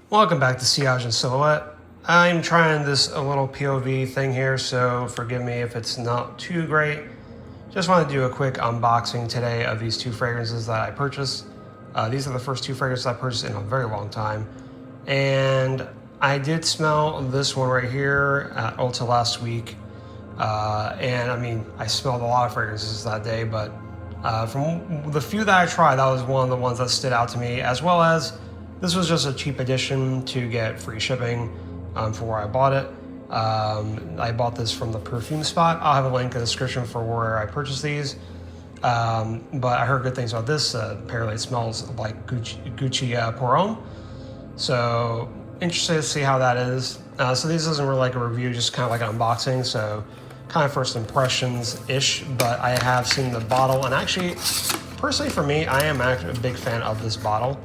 Welcome back to Sillage and Silhouette. I'm trying this a little POV thing here, so forgive me if it's not too great. Just want to do a quick unboxing today of these two fragrances that I purchased. These are the first two fragrances I purchased in a very long time. And I did smell this one right here at Ulta last week. And I mean, I smelled a lot of fragrances that day, but from the few that I tried, that was one of the ones that stood out to me, as well as this was just a cheap addition to get free shipping for where I bought it. I bought this from the perfume spot. I'll have a link in the description for where I purchased these. But I heard good things about this. Apparently it smells like Gucci Pour Homme. So interested to see how that is. So these isn't really like a review, just kind of like an unboxing. So kind of first impressions-ish, but I have seen the bottle. And actually, personally for me, I am actually a big fan of this bottle.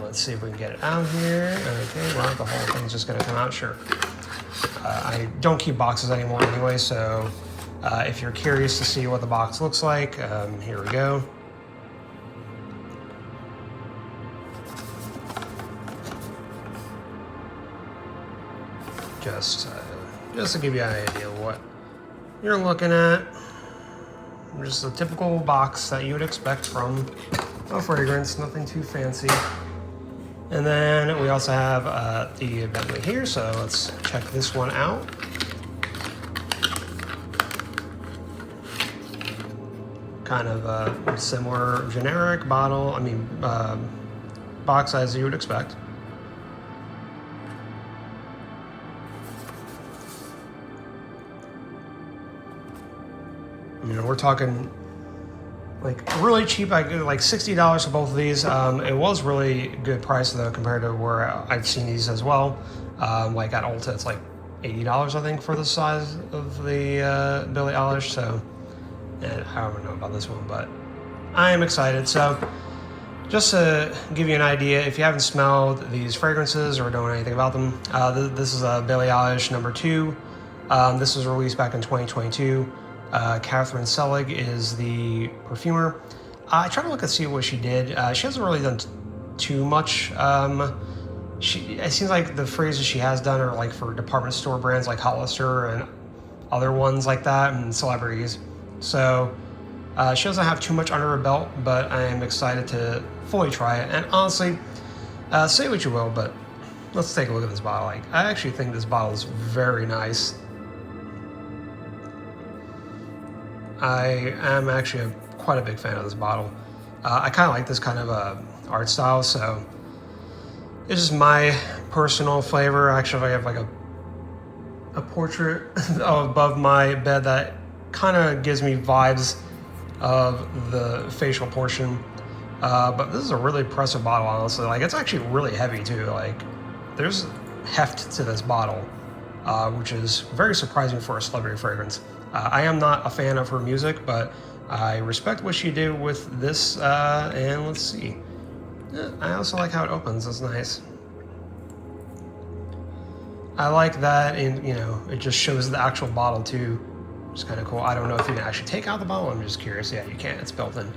Let's see if we can get it out here. Okay, well, the whole thing's just gonna come out, sure. I don't keep boxes anymore anyway, so if you're curious to see what the box looks like, here we go. Just to give you an idea of what you're looking at. Just a typical box that you would expect from a fragrance, nothing too fancy. And then we also have the Bentley here, so let's check this one out. Kind of a similar generic bottle, box as you would expect. You know, we're talking like really cheap, like $60 for both of these. It was really good price though compared to where I've seen these as well. Like at Ulta, it's like $80 I think for the size of the Billie Eilish. So, and I don't know about this one, but I am excited. So, just to give you an idea, if you haven't smelled these fragrances or don't know anything about them, this is a Billie Eilish No. 2. This was released back in 2022. Catherine Sillage is the perfumer. I tried to look and see what she did. She hasn't really done too much. It seems like the phrases she has done are like for department store brands like Hollister and other ones like that, and celebrities. So she doesn't have too much under her belt, but I am excited to fully try it. And honestly, say what you will, but let's take a look at this bottle. Like, I actually think this bottle is very nice. I am actually quite a big fan of this bottle. I kind of like this kind of art style, so it's just my personal flavor. Actually, I have like a portrait above my bed that kind of gives me vibes of the facial portion. But this is a really impressive bottle, honestly. Like, it's actually really heavy too. Like, there's heft to this bottle, which is very surprising for a celebrity fragrance. I am not a fan of her music, but I respect what she did with this, and let's see. I also like how it opens, it's nice. I like that, and you know, it just shows the actual bottle too. It's kind of cool. I don't know if you can actually take out the bottle, I'm just curious. Yeah, you can, it's built in.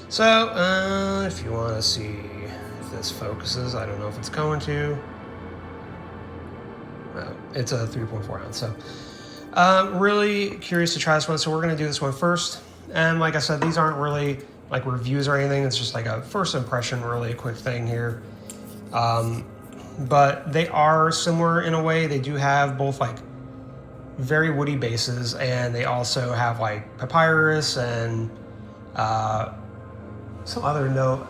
So, if you want to see if this focuses, I don't know if it's going to. It's a 3.4 ounce, so. Really curious to try this one, so we're going to do this one first. And like I said, these aren't really like reviews or anything. It's just like a first impression, really quick thing here. But they are similar in a way. They do have both like very woody bases, and they also have like papyrus and some other note.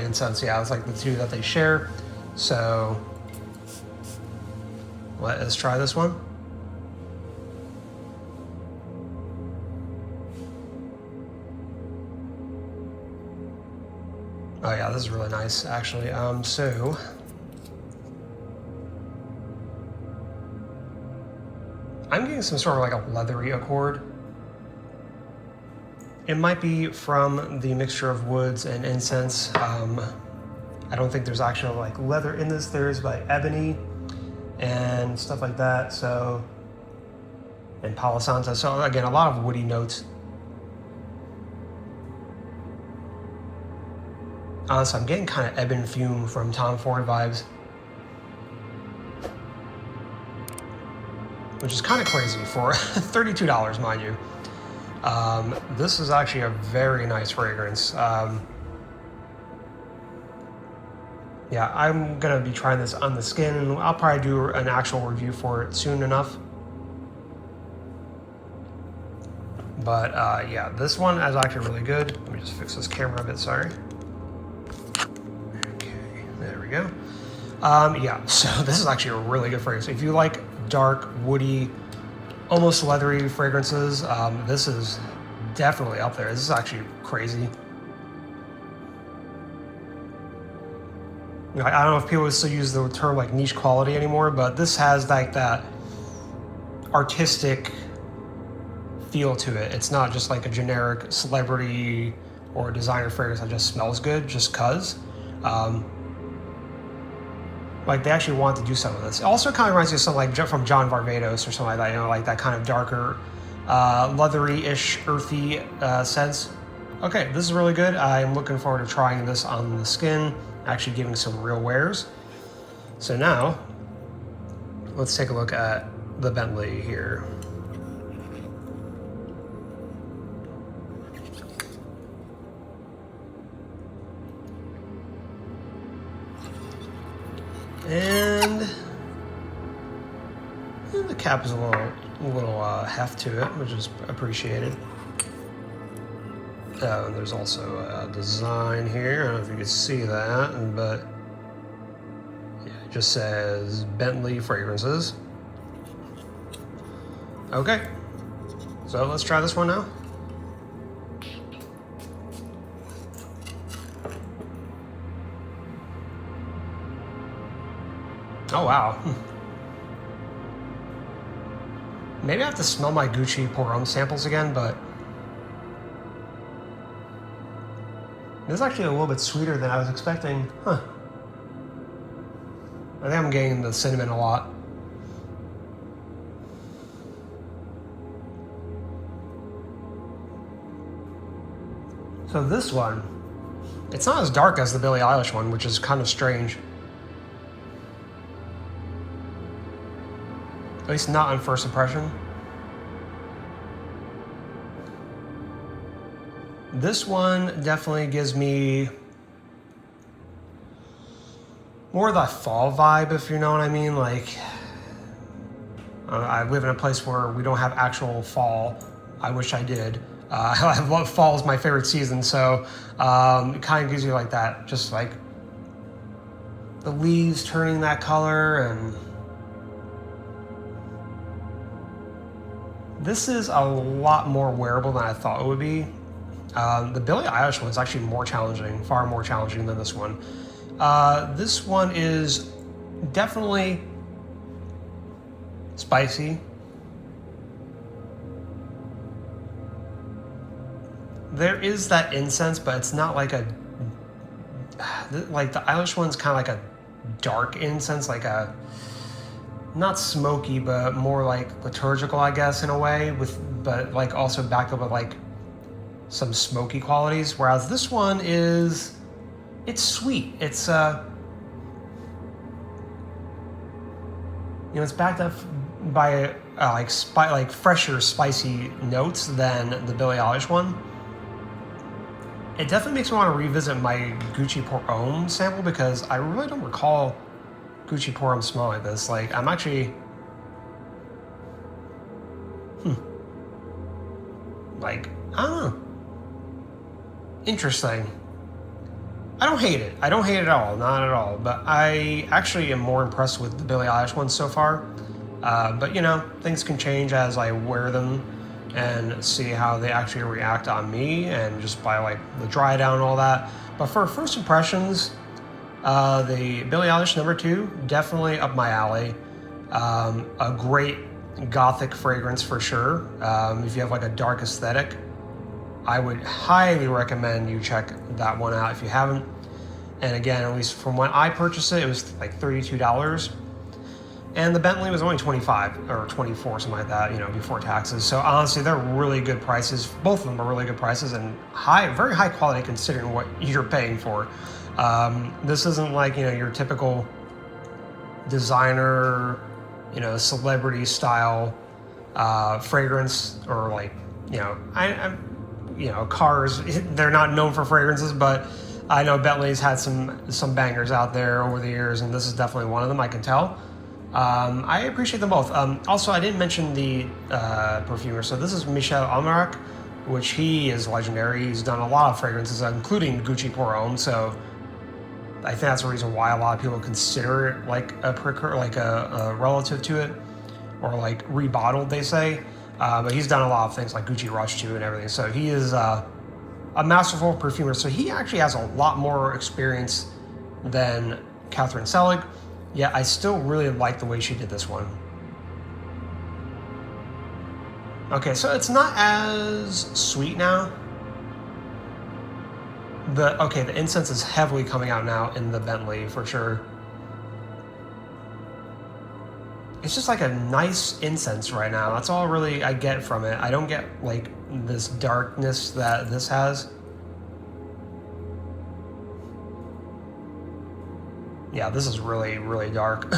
Incense, yeah, it's like the two that they share. So let us try this one. Oh yeah, this is really nice, actually. So I'm getting some sort of like a leathery accord. It might be from the mixture of woods and incense. I don't think there's actually like leather in this. There's like ebony and stuff like that. So, and Palo Santo. So again, a lot of woody notes. Honestly, I'm getting kind of Ebon Fume from Tom Ford vibes. which is kind of crazy for $32, mind you. This is actually a very nice fragrance. Yeah, I'm gonna be trying this on the skin, and I'll probably do an actual review for it soon enough. But yeah, this one is actually really good. Let me just fix this camera a bit, sorry. Okay, there we go. Yeah, so this is actually a really good fragrance. If you like dark, woody, almost leathery fragrances, this is definitely up there. This is actually crazy. I don't know if people still use the term like niche quality anymore, but this has like that artistic feel to it. It's not just like a generic celebrity or designer fragrance that just smells good just cause. Like they actually want to do some of this. It also kind of reminds me of something like from John Varvatos or something like that, you know, like that kind of darker, leathery-ish, earthy sense. Okay, this is really good. I'm looking forward to trying this on the skin, actually giving some real wears. So now, let's take a look at the Bentley here. And the cap is a little heft to it, which is appreciated. There's also a design here. I don't know if you can see that, but yeah, it just says Bentley Fragrances. Okay, so let's try this one now. Oh, wow. Maybe I have to smell my Gucci Pour Homme samples again, but this is actually a little bit sweeter than I was expecting. Huh. I think I'm getting the cinnamon a lot. So this one, it's not as dark as the Billie Eilish one, which is kind of strange. At least not on first impression. This one definitely gives me more of that fall vibe, if you know what I mean. Like, I live in a place where we don't have actual fall. I wish I did. I love fall is my favorite season, so it kind of gives you like that, just like the leaves turning that color, and this is a lot more wearable than I thought it would be. The Billie Eilish one is actually more challenging, far more challenging than this one. This one is definitely spicy. There is that incense, but it's not like like the Eilish one's kind of like a dark incense, like a, not smoky, but more like liturgical, I guess, in a way, but like also backed up with like some smoky qualities. Whereas this one it's sweet. It's it's backed up by like fresher, spicy notes than the Billie Eilish one. It definitely makes me want to revisit my Gucci Pour Homme sample, because I really don't recall Gucci Pour Homme smell like this. Like, I'm actually, like, I don't know. Interesting. I don't hate it. I don't hate it at all. Not at all. But I actually am more impressed with the Billie Eilish one so far. But, things can change as I wear them and see how they actually react on me, and just by like the dry down and all that. But for first impressions, the Billie Eilish No. 2, definitely up my alley. A great gothic fragrance for sure. If you have like a dark aesthetic, I would highly recommend you check that one out if you haven't. And again, at least from when I purchased it, it was like $32. And the Bentley was only $25 or $24, something like that, before taxes. So honestly, they're really good prices. Both of them are really good prices, and very high quality considering what you're paying for. This isn't like, your typical designer you know, celebrity style fragrance, or like, you know, you know, cars. They're not known for fragrances, but I know Bentley's had some bangers out there over the years, and this is definitely one of them. I can tell. I appreciate them both. Also, I didn't mention the perfumer. So this is Michel Almerac, which he is legendary. He's done a lot of fragrances, including Gucci Pour Homme. So I think that's the reason why a lot of people consider it like a a relative to it, or like rebottled, they say. But he's done a lot of things like Gucci Rush too and everything. So he is a masterful perfumer. So he actually has a lot more experience than Catherine Selig. Yeah, I still really like the way she did this one. Okay, so it's not as sweet now. The incense is heavily coming out now in the Bentley for sure. It's just like a nice incense right now. That's all really I get from it. I don't get like this darkness that this has. Yeah, this is really, really dark.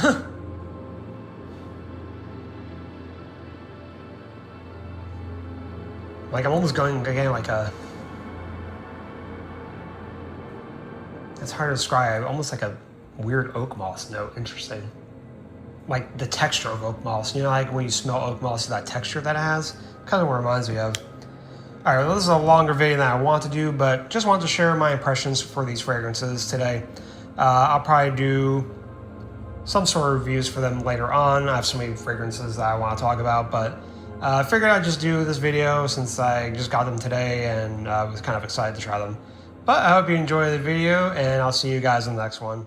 Like I'm almost going again like a... It's hard to describe. Almost like a weird oak moss note. Interesting. Like the texture of oak moss. You know, like when you smell oak moss, that texture that it has. Kind of what it reminds me of. All right, well, this is a longer video than I want to do, but just wanted to share my impressions for these fragrances today. I'll probably do some sort of reviews for them later on. I have so many fragrances that I want to talk about, but I figured I'd just do this video since I just got them today and I was kind of excited to try them. But I hope you enjoyed the video, and I'll see you guys in the next one.